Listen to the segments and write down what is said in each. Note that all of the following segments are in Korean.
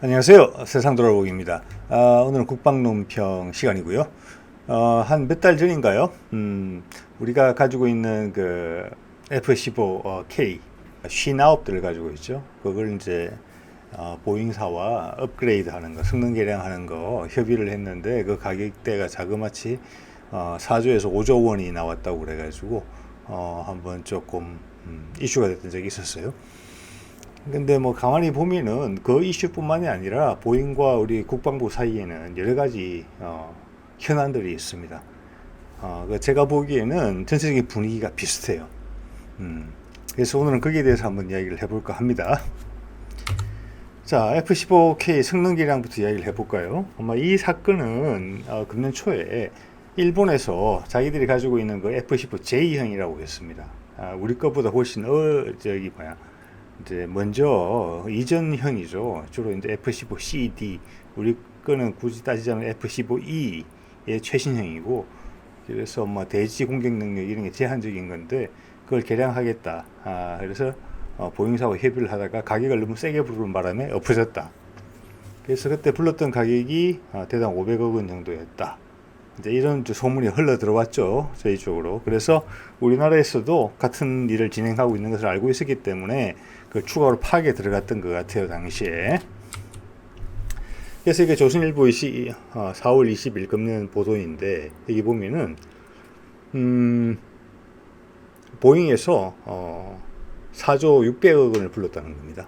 안녕하세요. 세상돌아보기입니다. 오늘은 국방논평 시간이고요. 한 몇 달 전인가요? 우리가 가지고 있는 그 F-15K 59대를 가지고 있죠. 그걸 이제 보잉사와 업그레이드 하는 거, 성능 개량하는 거 협의를 했는데 그 가격대가 자그마치 4조에서 5조 원이 나왔다고 그래가지고 한번 조금 이슈가 됐던 적이 있었어요. 근데 뭐 가만히 보면은 그 이슈뿐만이 아니라 보잉과 우리 국방부 사이에는 여러 가지 현안들이 있습니다. 제가 보기에는 전체적인 분위기가 비슷해요. 그래서 오늘은 거기에 대해서 한번 이야기를 해볼까 합니다. 자, F-15K 성능 개량부터 이야기를 해볼까요? 아마 이 사건은 금년 초에 일본에서 자기들이 가지고 있는 그 F-15J형이라고 했습니다. 우리 것보다 훨씬 이제 먼저 이전형이죠. 주로 이제 F-15CD, 우리 거는 굳이 따지자면 F-15E의 최신형이고, 그래서 뭐 대지 공격 능력 이런 게 제한적인 건데 그걸 개량하겠다. 그래서 보잉사와 협의를 하다가 가격을 너무 세게 부르는 바람에 엎어졌다. 그래서 그때 불렀던 가격이 대당 500억 원 정도였다. 이제 이런 소문이 흘러 들어왔죠, 저희 쪽으로. 그래서 우리나라에서도 같은 일을 진행하고 있는 것을 알고 있었기 때문에 그 추가로 파악에 들어갔던 것 같아요, 당시에. 그래서 이게 조선일보의 4월 20일 금년 보도인데, 여기 보면은 보잉에서 4조 600억 원을 불렀다는 겁니다.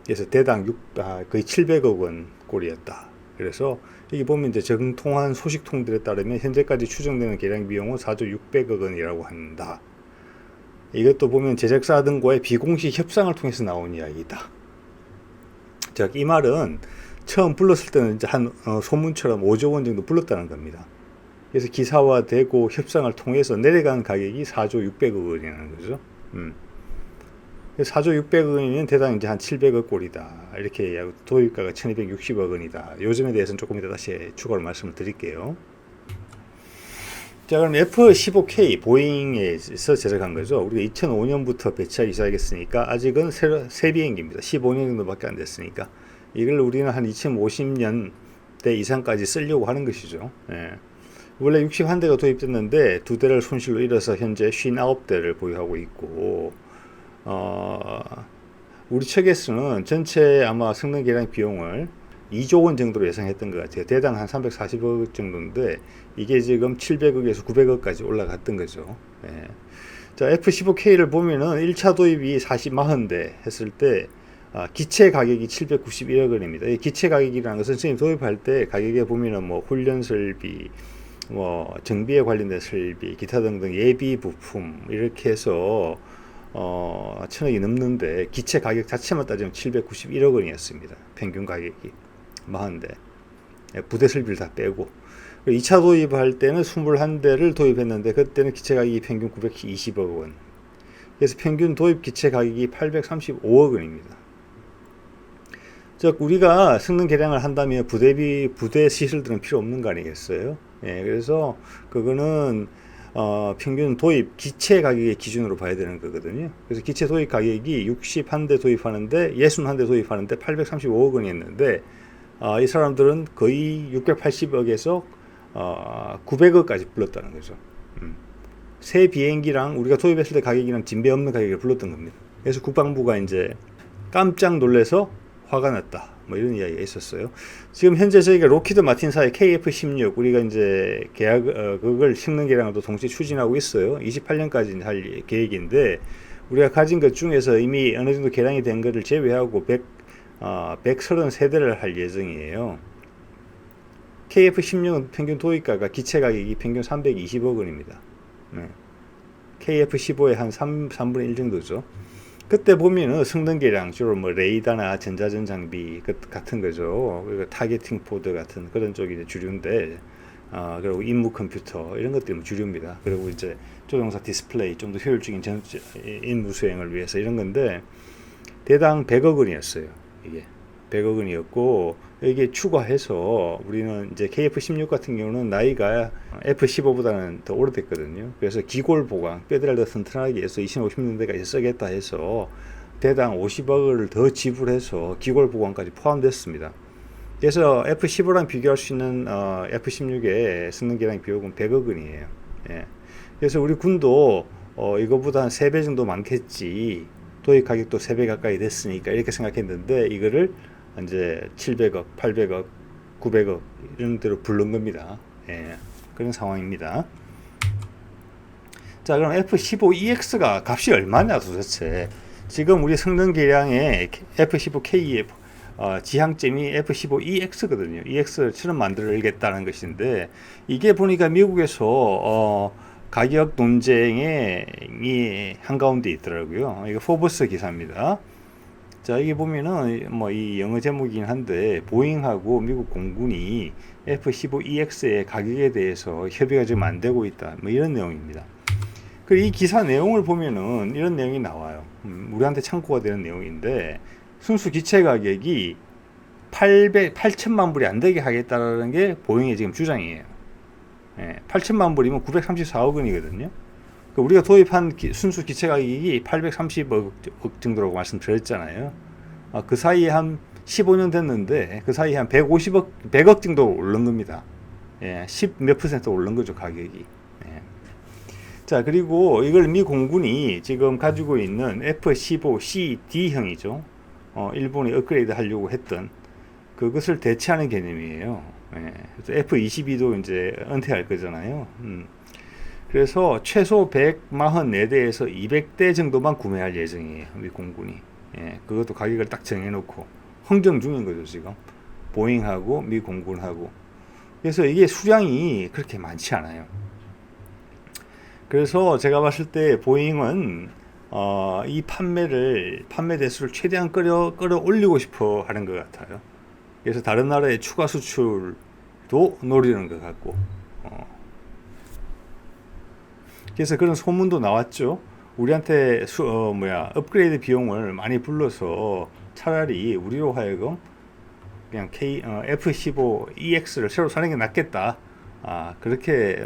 그래서 대당 거의 700억 원 꼴이었다. 그래서 여기 보면 이제 정통한 소식통들에 따르면 현재까지 추정되는 개량 비용은 4조 600억 원이라고 한다. 이것도 보면 제작사 등과의 비공식 협상을 통해서 나온 이야기다. 즉, 이 말은 처음 불렀을 때는 이제 한 소문처럼 5조 원 정도 불렀다는 겁니다. 그래서 기사화되고 협상을 통해서 내려간 가격이 4조 600억 원이라는 거죠. 4조 600억 원이면 대당 이제 한 700억 꼴이다. 이렇게 도입가가 1260억 원이다. 요즘에 대해서는 조금 이따 다시 추가로 말씀을 드릴게요. 자, 그럼 F-15K 보잉에서 제작한 거죠. 우리가 2005년부터 배치하기 시작했으니까 아직은 새 비행기입니다. 15년 정도밖에 안 됐으니까. 이걸 우리는 한 2050년대 이상까지 쓰려고 하는 것이죠. 예. 원래 61대가 도입됐는데 2대를 손실로 잃어서 현재 59대를 보유하고 있고, 우리 측에서는 전체 아마 성능 개량 비용을 2조 원 정도로 예상했던 것 같아요. 대당 한 340억 정도인데 이게 지금 700억에서 900억까지 올라갔던 거죠. 예. 자, F-15K를 보면은 1차 도입이 40대 했을 때 기체 가격이 791억 원입니다. 이 기체 가격이라는 것은 선생님 도입할 때 가격에 보면은 뭐 훈련 설비, 뭐 정비에 관련된 설비, 기타 등등 예비 부품 이렇게 해서 1000억이 넘는데 기체 가격 자체만 따지면 791억 원이었습니다. 평균 가격이 40대. 부대 설비를 다 빼고. 2차 도입할 때는 21대를 도입했는데 그때는 기체 가격이 평균 920억 원. 그래서 평균 도입 기체 가격이 835억 원입니다. 즉 우리가 성능 개량을 한다면 부대 시설들은 필요 없는 거 아니겠어요? 예, 그래서 그거는 평균 도입 기체 가격의 기준으로 봐야 되는 거거든요. 그래서 기체 도입 가격이 61대 도입하는데 61대 도입하는데 835억 원이었는데 이 사람들은 거의 680억에서 900억까지 불렀다는 거죠. 새 비행기랑 우리가 도입했을 때 가격이랑 진배 없는 가격을 불렀던 겁니다. 그래서 국방부가 이제 깜짝 놀래서 화가 났다. 뭐 이런 이야기가 있었어요. 지금 현재 저희가 로키드 마틴사의 KF-16 우리가 이제 그걸 성능 개량도 동시에 추진하고 있어요. 28년까지 할 계획인데 우리가 가진 것 중에서 이미 어느 정도 개량이 된 것을 제외하고 133대를 할 예정이에요. KF-16은 평균 도입가가 기체 가격이 평균 320억 원입니다. 네. KF-15의 한 3분의 1 정도죠. 그때 보면은 성능 개량 주로 뭐 레이더나 전자전 장비 같은 거죠. 그리고 타겟팅 포드 같은 그런 쪽이 주류인데, 그리고 임무 컴퓨터 이런 것들이 주류입니다. 그리고 이제 조종사 디스플레이 좀 더 효율적인 임무 수행을 위해서 이런 건데 대당 100억 원이었어요. 이게 100억 원이었고 이게 추가해서 우리는 이제 KF-16 같은 경우는 나이가 F-15보다는 더 오래됐거든요. 그래서 기골 보강, 뼈대를 더 튼튼하게 해서 2050년대까지 쓰겠다 해서 대당 50억을 더 지불해서 기골 보강까지 포함됐습니다. 그래서 F-15랑 비교할 수 있는 F-16의 성능 계량 비용은 100억 원이에요. 예. 그래서 우리 군도 이거보다 한 3배 정도 많겠지. 도입 가격도 3배 가까이 됐으니까 이렇게 생각했는데 이거를 이제 700억, 800억, 900억 이런 데로 부른 겁니다. 예. 그런 상황입니다. 자, 그럼 F-15EX가 값이 얼마냐 도대체. 지금 우리 성능 계량의 F-15K의 지향점이 F-15EX거든요. EX처럼 만들겠다는 것인데 이게 보니까 미국에서 가격 논쟁이 한가운데 있더라고요. 이거 포브스 기사입니다. 자, 여기 보면은 뭐 이 영어 제목이긴 한데 보잉하고 미국 공군이 F-15EX의 가격에 대해서 협의가 지금 안 되고 있다. 뭐 이런 내용입니다. 그리고 이 기사 내용을 보면은 이런 내용이 나와요. 우리한테 참고가 되는 내용인데 순수 기체 가격이 8천만 불이 안 되게 하겠다라는 게 보잉의 지금 주장이에요. 예, 8천만 불이면 934억 원이거든요. 우리가 도입한 순수 기체 가격이 830억 정도라고 말씀드렸잖아요. 그 사이에 한 15년 됐는데 그 사이에 한 100억 정도 오른 겁니다. 예, 10 몇 퍼센트 오른 거죠, 가격이. 예. 자, 그리고 이걸 미 공군이 지금 가지고 있는 F-15CD형이죠. 일본이 업그레이드 하려고 했던 그것을 대체하는 개념이에요. 예. 그래서 F-22도 이제 은퇴할 거잖아요. 그래서 최소 144대에서 200대 정도만 구매할 예정이에요. 미 공군이. 예. 그것도 가격을 딱 정해놓고 흥정 중인 거죠, 지금. 보잉하고 미 공군하고. 그래서 이게 수량이 그렇게 많지 않아요. 그래서 제가 봤을 때 보잉은 이 판매 대수를 최대한 끌어올리고 싶어 하는 것 같아요. 그래서 다른 나라의 추가 수출도 노리는 것 같고. 그래서 그런 소문도 나왔죠. 우리한테 업그레이드 비용을 많이 불러서 차라리 우리로 하여금 그냥 F-15EX를 새로 사는 게 낫겠다. 그렇게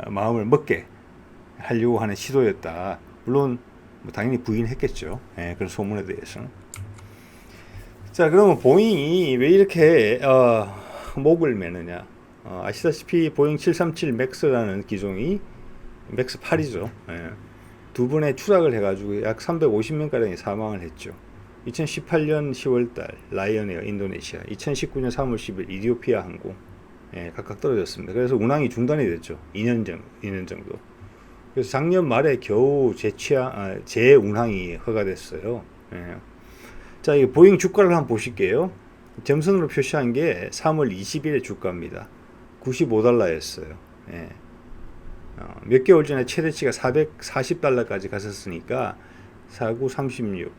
마음을 먹게 하려고 하는 시도였다. 물론 당연히 부인했겠죠. 예, 그런 소문에 대해서는. 자, 그러면 보잉이 왜 이렇게 목을 매느냐? 아시다시피 보잉 737 맥스라는 기종이 맥스 8이죠. 예. 두 번의 추락을 해가지고 약 350명 가량이 사망을 했죠. 2018년 10월달 라이언에어 인도네시아, 2019년 3월 10일 이디오피아 항공, 예, 각각 떨어졌습니다. 그래서 운항이 중단이 됐죠. 2년 정도. 그래서 작년 말에 겨우 재운항이 허가됐어요. 예. 자, 이 보잉 주가를 한번 보실게요. 점선으로 표시한 게 3월 20일의 주가입니다. 95달러였어요. 예. 몇 개월 전에 최대치가 440달러까지 갔었으니까 49 36,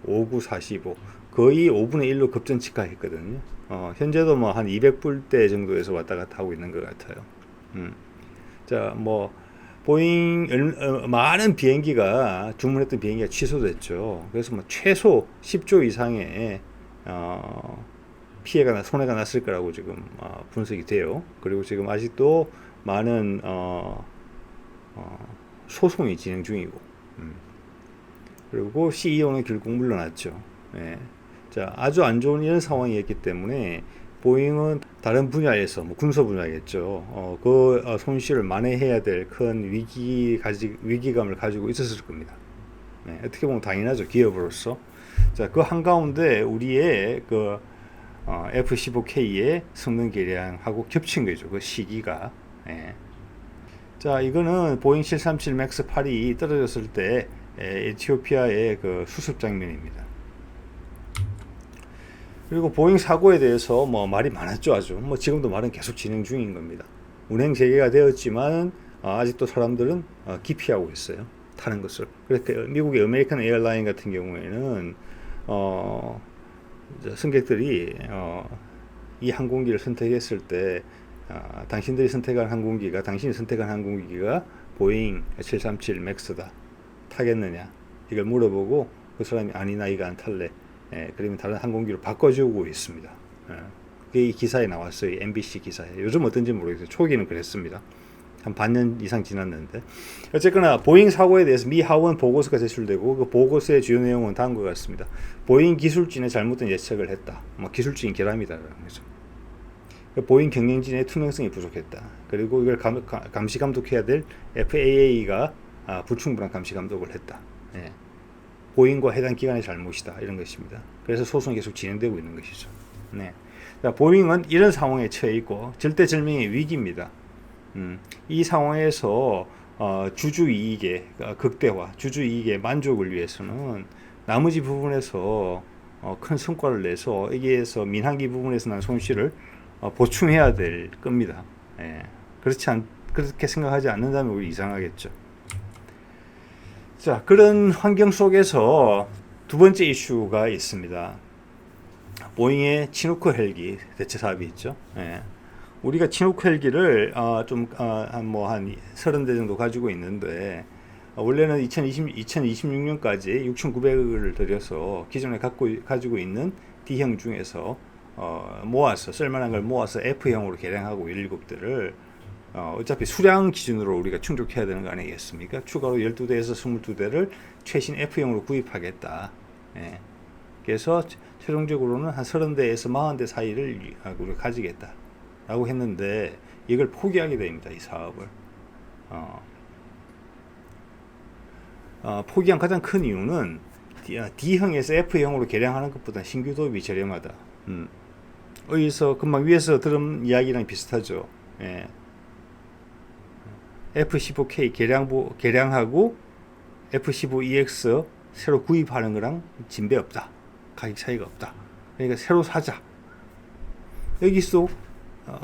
59 45 거의 5분의 1로 급전치가 했거든요. 현재도 뭐 한 200불대 정도에서 왔다 갔다 하고 있는 것 같아요. 자, 뭐 보잉 많은 비행기가 주문했던 비행기가 취소됐죠. 그래서 뭐 최소 10조 이상의 피해가 손해가 났을 거라고 지금 분석이 돼요. 그리고 지금 아직도 많은 소송이 진행 중이고, 그리고 CEO는 결국 물러났죠. 예. 자, 아주 안 좋은 이런 상황이었기 때문에 보잉은 다른 분야에서 뭐 군소 분야겠죠. 그 손실을 만회해야 될 큰 위기감을 가지고 있었을 겁니다. 네, 어떻게 보면 당연하죠, 기업으로서. 자, 그 한가운데 우리의 그 F-15K의 성능 개량하고 겹친 거죠, 그 시기가. 예. 자, 이거는 보잉 737 맥스 8이 떨어졌을 때 에티오피아의 그 수습 장면입니다. 그리고 보잉 사고에 대해서 뭐 말이 많았죠, 아주. 뭐 지금도 말은 계속 진행 중인 겁니다. 운행 재개가 되었지만 아직도 사람들은 기피하고 있어요, 타는 것을. 그렇게 미국의 아메리칸 에어라인 같은 경우에는 승객들이 이 항공기를 선택했을 때 당신이 선택한 항공기가 보잉 737 맥스다, 타겠느냐 이걸 물어보고 그 사람이 아니다, 이거 안 탈래. 예, 그러면 다른 항공기로 바꿔주고 있습니다. 예, 그게 이 기사에 나왔어요. MBC 기사에. 요즘 어떤지 모르겠어요. 초기는 그랬습니다. 한 반년 이상 지났는데 어쨌거나 보잉 사고에 대해서 미 하원 보고서가 제출되고 그 보고서의 주요 내용은 다음과 같습니다. 보잉 기술진의 잘못된 예측을 했다. 뭐 기술적인 결함이다라는 거죠. 보잉 경영진의 투명성이 부족했다. 그리고 이걸 감시 감독해야 될 FAA가 불충분한 감시 감독을 했다. 예. 보잉과 해당 기관의 잘못이다. 이런 것입니다. 그래서 소송이 계속 진행되고 있는 것이죠. 네. 자, 보잉은 이런 상황에 처해 있고 절대절명의 위기입니다. 이 상황에서 주주 이익의 극대화, 주주 이익의 만족을 위해서는 나머지 부분에서 큰 성과를 내서 여기에서 민항기 부분에서 난 손실을 보충해야 될 겁니다. 예. 그렇게 생각하지 않는다면 우리 이상하겠죠. 자, 그런 환경 속에서 두 번째 이슈가 있습니다. 보잉의 치누크 헬기 대체 사업이 있죠. 예. 우리가 치누크 헬기를 한 30대 정도 가지고 있는데 원래는 2026년까지 6,900억을 들여서 기존에 가지고 있는 D형 중에서 모아서 쓸만한 걸 모아서 F형으로 개량하고 17대를 어차피 수량 기준으로 우리가 충족해야 되는 거 아니겠습니까? 추가로 12대에서 22대를 최신 F형으로 구입하겠다. 예. 그래서 최종적으로는 한 30대에서 40대 사이를 우리가 가지겠다 라고 했는데 이걸 포기하게 됩니다. 이 사업을. 포기한 가장 큰 이유는 D형에서 F형으로 개량하는 것보다 신규 도입이 저렴하다. 여기서 금방 위에서 들은 이야기랑 비슷하죠. 예. F15K 개량하고 F15EX 새로 구입하는 거랑 진배 없다. 가격 차이가 없다. 그러니까 새로 사자. 여기서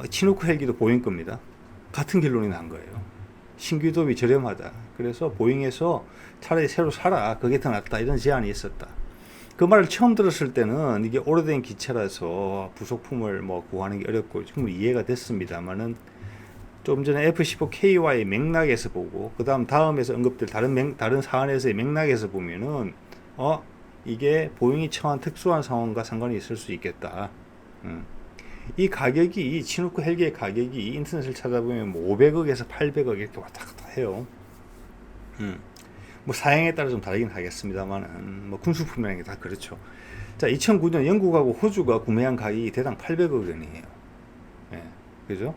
치누크 헬기도 보잉 겁니다. 같은 결론이 난 거예요. 신규 도입이 저렴하다. 그래서 보잉에서 차라리 새로 사라. 그게 더 낫다. 이런 제안이 있었다. 그 말을 처음 들었을 때는 이게 오래된 기체라서 부속품을 구하는 게 어렵고 충분히 이해가 됐습니다만은 좀 전에 F15K와의 맥락에서 보고 다음에서 언급될 다른 사안에서의 맥락에서 보면은 이게 보잉이 처한 특수한 상황과 상관이 있을 수 있겠다. 이 가격이 치누크 헬기의 가격이 인터넷을 찾아보면 500억에서 800억 이렇게 왔다 갔다 해요. 사양에 따라 좀 다르긴 하겠습니다만 군수품이라는 게 다 그렇죠. 자, 2009년 영국하고 호주가 구매한 가격이 대당 800억 원이에요. 예, 그죠?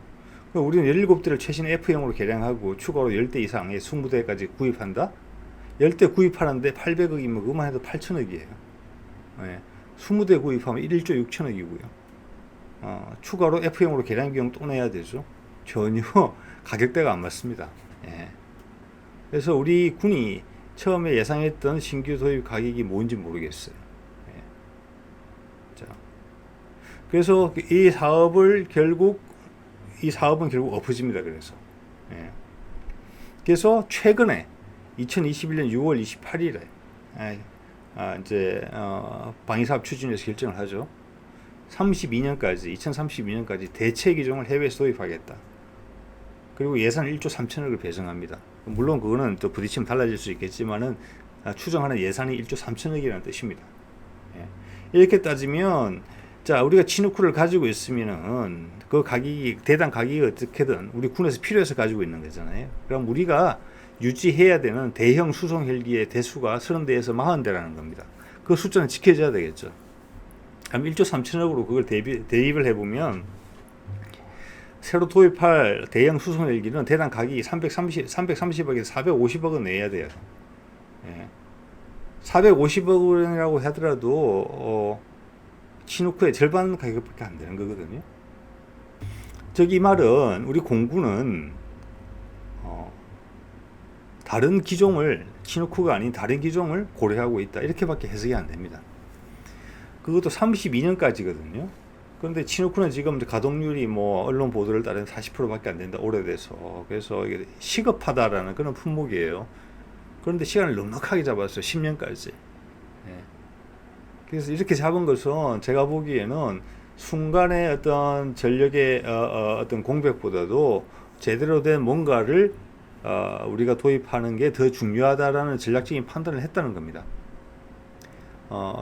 우리는 17대를 최신 F형으로 개량하고 추가로 10대 이상의 20대까지 구입한다? 10대 구입하는데 800억이면 그것만 해도 8천억이에요. 예, 20대 구입하면 1조 6천억이고요. 추가로 F형으로 개량 비용 또 내야 되죠. 전혀 가격대가 안 맞습니다. 예. 그래서 우리 군이 처음에 예상했던 신규 도입 가격이 뭔지 모르겠어요. 예. 자, 그래서 이 사업은 결국 엎어집니다. 그래서 최근에 2021년 6월 28일에 방위사업 추진위에서 결정을 하죠. 2032년까지 대체 기종을 해외에서 도입하겠다. 그리고 예산 1조 3천억을 배정합니다. 물론 그거는 또 부딪히면 달라질 수 있겠지만은 추정하는 예산이 1조 3천억이라는 뜻입니다. 예. 이렇게 따지면 자, 우리가 치누크를 가지고 있으면은 그 가격이 대당 가격이 어떻게든 우리 군에서 필요해서 가지고 있는 거잖아요. 그럼 우리가 유지해야 되는 대형 수송 헬기의 대수가 30대에서 40대라는 겁니다. 그 숫자는 지켜져야 되겠죠. 그럼 1조 3천억으로 그걸 대입을 해보면 새로 도입할 대형 수송 헬기는 대당 가격이 330억에서 450억은 내야 돼요. 예. 450억 원이라고 하더라도 치누크의 절반 가격밖에 안 되는 거거든요. 이 말은 우리 공군은 다른 기종을 치누크가 아닌 다른 기종을 고려하고 있다. 이렇게밖에 해석이 안 됩니다. 그것도 32년까지거든요. 그런데 치누크는 지금 가동률이 언론 보도를 따르면 40%밖에 안 된다. 오래돼서. 그래서 이게 시급하다라는 그런 품목이에요. 그런데 시간을 넉넉하게 잡았어요. 10년까지. 예. 그래서 이렇게 잡은 것은 제가 보기에는 순간의 어떤 전력의 어떤 공백보다도 제대로 된 뭔가를 우리가 도입하는 게 더 중요하다라는 전략적인 판단을 했다는 겁니다.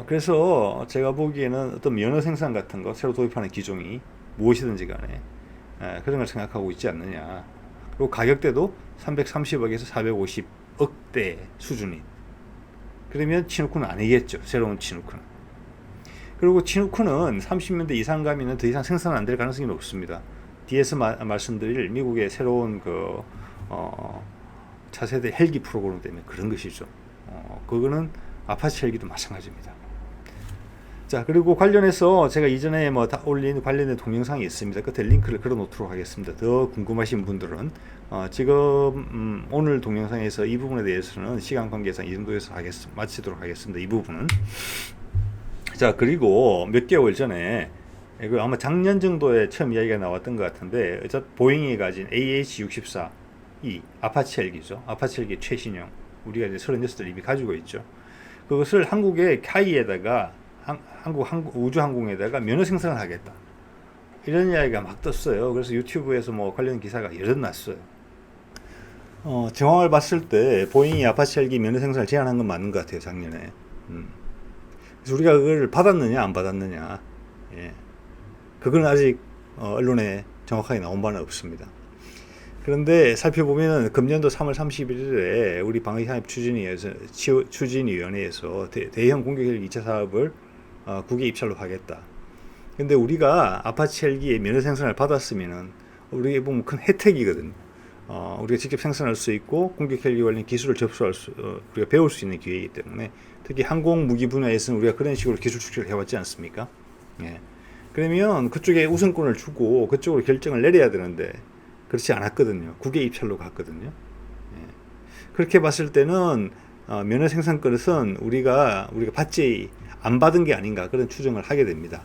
그래서 제가 보기에는 어떤 면허 생산 같은 거 새로 도입하는 기종이 무엇이든지 간에 그런 걸 생각하고 있지 않느냐. 그리고 가격대도 330억에서 450억대 수준인. 그러면 치누크는 아니겠죠. 새로운 치누크는. 그리고 치누크는 30년대 이상 가면은 더 이상 생산 안 될 가능성이 높습니다. 뒤에서 말씀드릴 미국의 새로운 차세대 헬기 프로그램 때문에 그런 것이죠. 그거는 아파치 헬기도 마찬가지입니다. 자, 그리고 관련해서 제가 이전에 다 올린 관련된 동영상이 있습니다. 끝에 링크를 걸어 놓도록 하겠습니다. 더 궁금하신 분들은 지금 오늘 동영상에서 이 부분에 대해서는 시간 관계상 이 정도에서 마치도록 하겠습니다. 이 부분은. 자, 그리고 몇 개월 전에 이거 아마 작년 정도에 처음 이야기가 나왔던 것 같은데, 보잉이 가진 AH-64E 아파치 헬기죠. 아파치 헬기 최신형. 우리가 이제 36들 이미 가지고 있죠. 그것을 한국의 카이에다가 한국 우주항공에다가 면허 생산을 하겠다. 이런 이야기가 막 떴어요. 그래서 유튜브에서 관련 기사가 여럿 났어요. 정황을 봤을 때 보잉이 아파치 헬기 면허 생산을 제한한 건 맞는 것 같아요. 작년에. 그래서 우리가 그걸 받았느냐 안 받았느냐, 그건 아직 언론에 정확하게 나온 바는 없습니다. 그런데 살펴보면 금년도 3월 31일에 우리 방위산업 추진위원회에서 대형 공격 헬기 2차 사업을 국외 입찰로 하겠다. 근데 우리가 아파치 헬기의 면허 생산을 받았으면은 우리에게 보면 큰 혜택이거든요. 우리가 직접 생산할 수 있고 공격 헬기 관련 기술을 우리가 배울 수 있는 기회이기 때문에, 특히 항공 무기 분야에서는 우리가 그런 식으로 기술 축제를 해왔지 않습니까? 그러면 그쪽에 우선권을 주고 그쪽으로 결정을 내려야 되는데 그렇지 않았거든요. 국외 입찰로 갔거든요. 그렇게 봤을 때는 면허 생산권은 우리가 받지 안 받은 게 아닌가, 그런 추정을 하게 됩니다.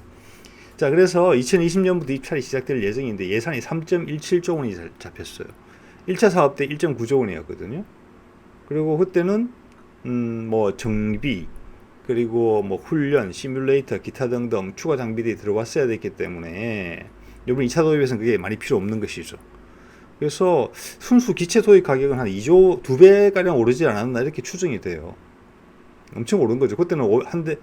자, 그래서 2020년부터 입찰이 시작될 예정인데 예산이 3.17조 원이 잡혔어요. 1차 사업 때 1.9조 원이었거든요. 그리고 그때는 정비, 그리고 훈련, 시뮬레이터, 기타 등등 추가 장비들이 들어왔어야 됐기 때문에 이번 2차 도입에서는 그게 많이 필요 없는 것이죠. 그래서 순수 기체 도입 가격은 한 2조 2배가량 오르지 않았나, 이렇게 추정이 돼요. 엄청 오른 거죠. 그때는 한 대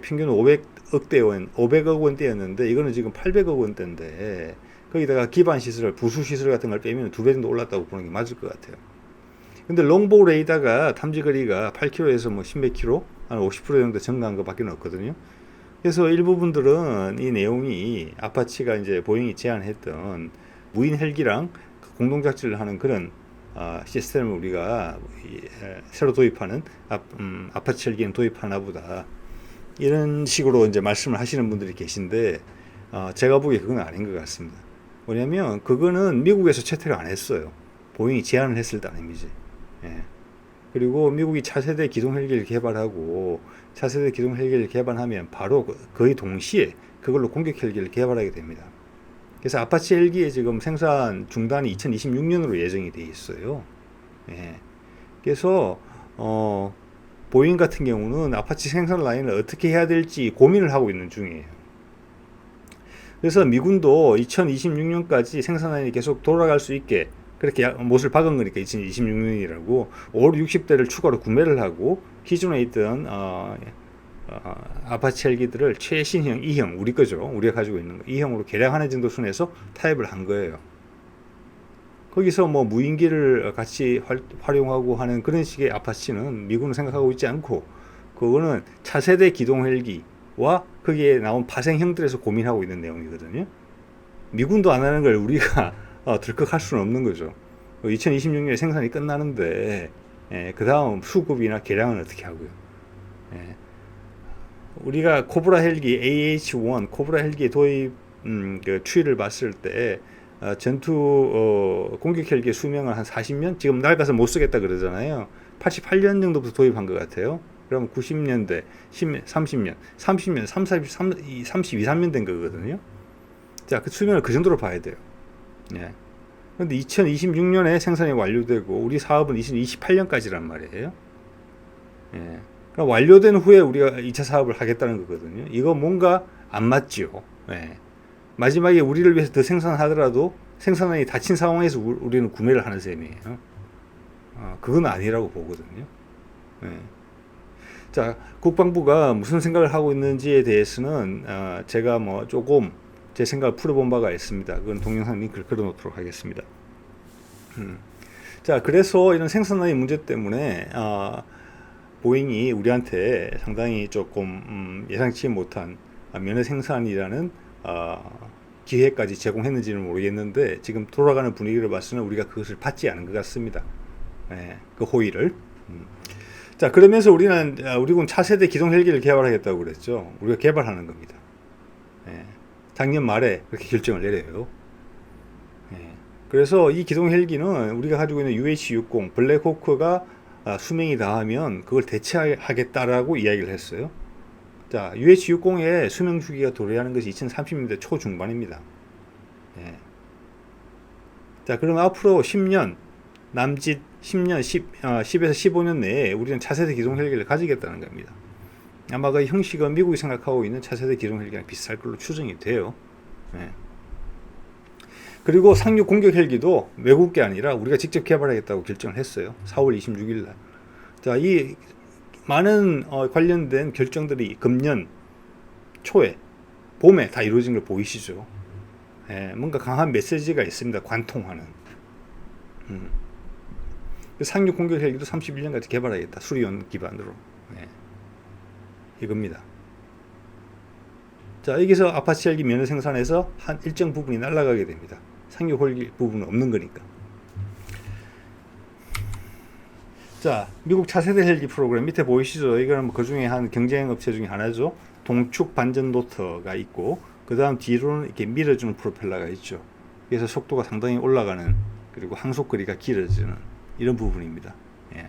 평균 500억 원대였는데 이거는 지금 800억 원대인데, 거기다가 기반 시설, 부수 시설 같은 걸 빼면 2배 정도 올랐다고 보는 게 맞을 것 같아요. 근데 롱보우 레이더가 탐지 거리가 8km에서 10몇 km, 한 50% 정도 증가한 것밖에 없거든요. 그래서 일부분들은 이 내용이 아파치가 이제 보잉이 제안했던 무인 헬기랑 공동 작전을 하는 그런 시스템을 우리가 새로 도입하는 아파치 헬기는 도입하나 보다, 이런 식으로 이제 말씀을 하시는 분들이 계신데, 제가 보기에 그건 아닌 것 같습니다. 왜냐면 그거는 미국에서 채택을 안 했어요. 보잉이 제안을 했을 따름이지. 그리고 미국이 차세대 기동 헬기를 개발하고 차세대 기동 헬기를 개발하면 바로 거의 동시에 그걸로 공격 헬기를 개발하게 됩니다. 그래서 아파치 헬기의 지금 생산 중단이 2026년으로 예정이 돼 있어요. 그래서 보잉 같은 경우는 아파치 생산 라인을 어떻게 해야 될지 고민을 하고 있는 중이에요. 그래서 미군도 2026년까지 생산 라인이 계속 돌아갈 수 있게 그렇게 못을 박은 거니까 2026년이라고 560대를 추가로 구매를 하고 기존에 있던 아파치 헬기들을 최신형 2형, 우리 거죠. 우리가 가지고 있는 거 2형으로 개량하는 정도 순에서 타입을 한 거예요. 거기서 무인기를 같이 활용하고 하는 그런 식의 아파치는 미군은 생각하고 있지 않고, 그거는 차세대 기동 헬기와 거기에 나온 파생형들에서 고민하고 있는 내용이거든요. 미군도 안 하는 걸 우리가 들컥할 수는 없는 거죠. 2026년에 생산이 끝나는데 그 다음 수급이나 개량은 어떻게 하고요. 우리가 코브라 헬기 AH-1 코브라 헬기 도입 그 추이를 봤을 때 전투 공격 헬기의 수명은 한 40년? 지금 낡아서 못 쓰겠다 그러잖아요. 88년 정도부터 도입한 것 같아요. 그럼 90년대, 30년, 32, 3년 된 거거든요. 자, 그 수명을 그 정도로 봐야 돼요. 그런데 2026년에 생산이 완료되고 우리 사업은 2028년까지란 말이에요. 그럼 완료된 후에 우리가 2차 사업을 하겠다는 거거든요. 이거 뭔가 안 맞죠. 마지막에 우리를 위해서 더 생산하더라도 생산량이 닫힌 상황에서 우리는 구매를 하는 셈이에요. 그건 아니라고 보거든요. 자, 국방부가 무슨 생각을 하고 있는지에 대해서는 제가 조금 제 생각을 풀어본 바가 있습니다. 그건 동영상 링크를 걸어 놓도록 하겠습니다. 자, 그래서 이런 생산의 문제 때문에 보잉이 우리한테 상당히 조금 예상치 못한 면허 생산이라는 기회까지 제공했는지는 모르겠는데 지금 돌아가는 분위기를 봐서는 우리가 그것을 받지 않은 것 같습니다. 예, 그 호의를. 자, 그러면서 우리군 차세대 기동 헬기를 개발하겠다고 그랬죠. 우리가 개발하는 겁니다. 예, 작년 말에 그렇게 결정을 내려요. 예, 그래서 이 기동 헬기는 우리가 가지고 있는 UH-60 블랙호크가 수명이 다하면 그걸 대체하겠다라고 이야기를 했어요. 자, UH-60의 수명 주기가 도래하는 것이 2030년대 초중반입니다. 예. 자, 그럼 앞으로 10년, 남짓 10년, 10에서 15년 내에 우리는 차세대 기동 헬기를 가지겠다는 겁니다. 아마 그 형식은 미국이 생각하고 있는 차세대 기동 헬기랑 비슷할 걸로 추정이 돼요. 예. 그리고 상륙 공격 헬기도 외국 게 아니라 우리가 직접 개발하겠다고 결정을 했어요. 4월 26일 날. 자, 이 많은 관련된 결정들이 금년 초에, 봄에 다 이루어진 걸 보이시죠? 예, 뭔가 강한 메시지가 있습니다. 관통하는. 상륙 공격 헬기도 31년까지 개발하겠다. 수리온 기반으로. 예, 이겁니다. 자, 여기서 아파치 헬기 면허 생산에서 한 일정 부분이 날아가게 됩니다. 상륙 헬기 부분은 없는 거니까. 자, 미국 차세대 헬기 프로그램 밑에 보이시죠? 이거는 뭐 그 중에 한 경쟁 업체 중에 하나죠. 동축 반전 로터가 있고, 그 다음 뒤로는 이렇게 밀어주는 프로펠러가 있죠. 그래서 속도가 상당히 올라가는, 그리고 항속거리가 길어지는 이런 부분입니다. 예.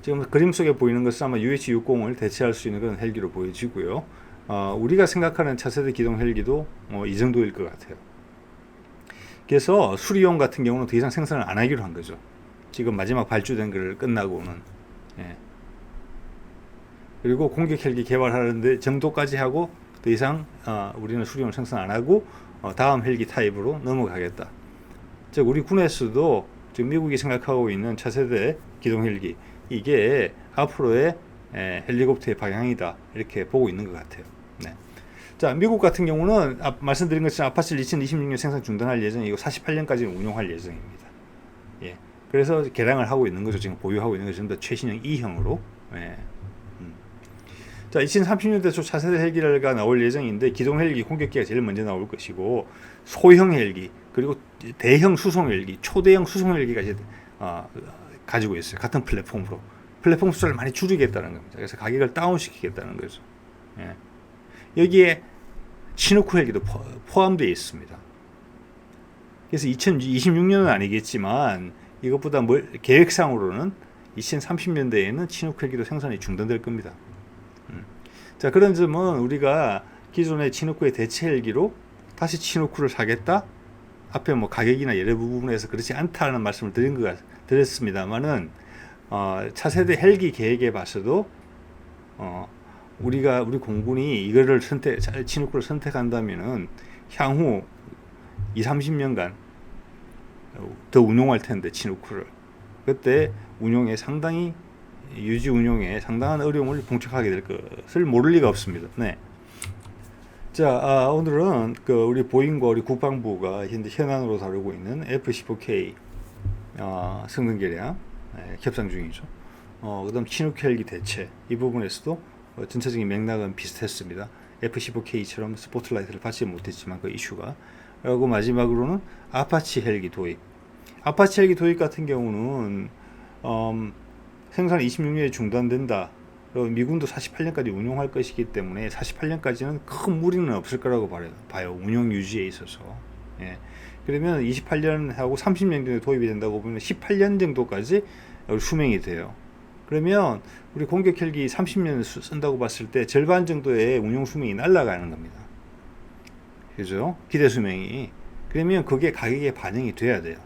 지금 그림 속에 보이는 것은 아마 UH-60을 대체할 수 있는 그런 헬기로 보여지고요. 우리가 생각하는 차세대 기동 헬기도 이 정도일 것 같아요. 그래서 수리용 같은 경우는 더 이상 생산을 안 하기로 한 거죠. 지금 마지막 발주된 걸 끝나고는. 예. 그리고 공격 헬기 개발하는데 정도까지 하고 더 이상 우리는 수리용을 생산 안 하고 다음 헬기 타입으로 넘어가겠다. 즉 우리 군에서도 지금 미국이 생각하고 있는 차세대 기동 헬기, 이게 앞으로의 헬리콥터의 방향이다, 이렇게 보고 있는 것 같아요. 네. 자, 미국 같은 경우는 말씀드린 것처럼 아파치를 2026년 생산 중단할 예정이고 48년까지는 운용할 예정입니다. 예. 그래서 개량을 하고 있는 거죠. 지금 보유하고 있는 거죠. 좀 더 최신형 2형으로. 예. 자, 2030년대 초 차세대 헬기가 나올 예정인데 기동 헬기 공격기가 제일 먼저 나올 것이고, 소형 헬기, 그리고 대형 수송 헬기, 초대형 수송 헬기가 이제 가지고 있어요. 같은 플랫폼으로. 플랫폼 숫자를 많이 줄이겠다는 겁니다. 그래서 가격을 다운시키겠다는 거죠. 예. 여기에 치누크 헬기도 포함되어 있습니다. 그래서 2026년은 아니겠지만 이것보다 계획상으로는 2030년대에는 치누크 헬기도 생산이 중단될 겁니다. 자, 그런 점은 우리가 기존의 치누크의 대체 헬기로 다시 치누크를 사겠다? 앞에 뭐 가격이나 여러 부분에서 그렇지 않다는 말씀을 드렸습니다만은 차세대 헬기 계획에 봐서도 우리 공군이 이거를 치누크를 선택한다면은 향후 20-30년간 더 운용할 텐데, 치누크를 그때 유지 운용에 상당한 어려움을 봉착하게 될 것을 모를 리가 없습니다. 네. 자, 오늘은 우리 보잉과 우리 국방부가 현안으로 다루고 있는 F-15K 성능 개량 협상 중이죠. 그다음 치누크 헬기 대체, 이 부분에서도 전체적인 맥락은 비슷했습니다. F-15K처럼 스포트라이트를 받지 못했지만 그 이슈가. 그리고 마지막으로는 아파치 헬기 도입. 아파치 헬기 도입 같은 경우는 생산이 26년에 중단된다. 그리고 미군도 48년까지 운용할 것이기 때문에 48년까지는 큰 무리는 없을 거라고 봐요. 운용 유지에 있어서. 예. 그러면 28년하고 30년 정도 도입이 된다고 보면 18년 정도까지 수명이 돼요. 그러면 우리 공격 헬기 30년 쓴다고 봤을 때 절반 정도의 운용 수명이 날아가는 겁니다. 그죠? 기대 수명이. 그러면 그게 가격에 반영이 돼야 돼요.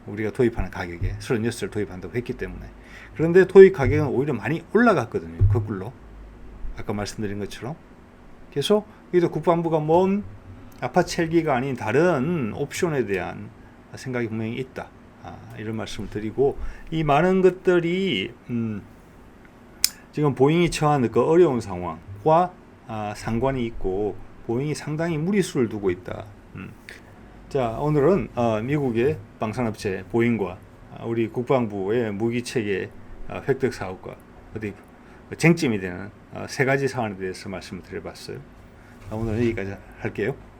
우리가 도입하는 가격에 36을 도입한다고 했기 때문에. 그런데 도입 가격은 오히려 많이 올라갔거든요. 거꾸로. 아까 말씀드린 것처럼. 그래서 여기도 국방부가 아파치 헬기가 아닌 다른 옵션에 대한 생각이 분명히 있다. 이런 말씀을 드리고, 이 많은 것들이 지금 보잉이 처한 그 어려운 상황과 상관이 있고, 보잉이 상당히 무리수를 두고 있다. 자, 오늘은 미국의 방산업체 보잉과 우리 국방부의 무기 체계 획득 사업과 어디 쟁점이 되는 세 가지 사안에 대해서 말씀을 드려봤어요. 오늘 여기까지 할게요.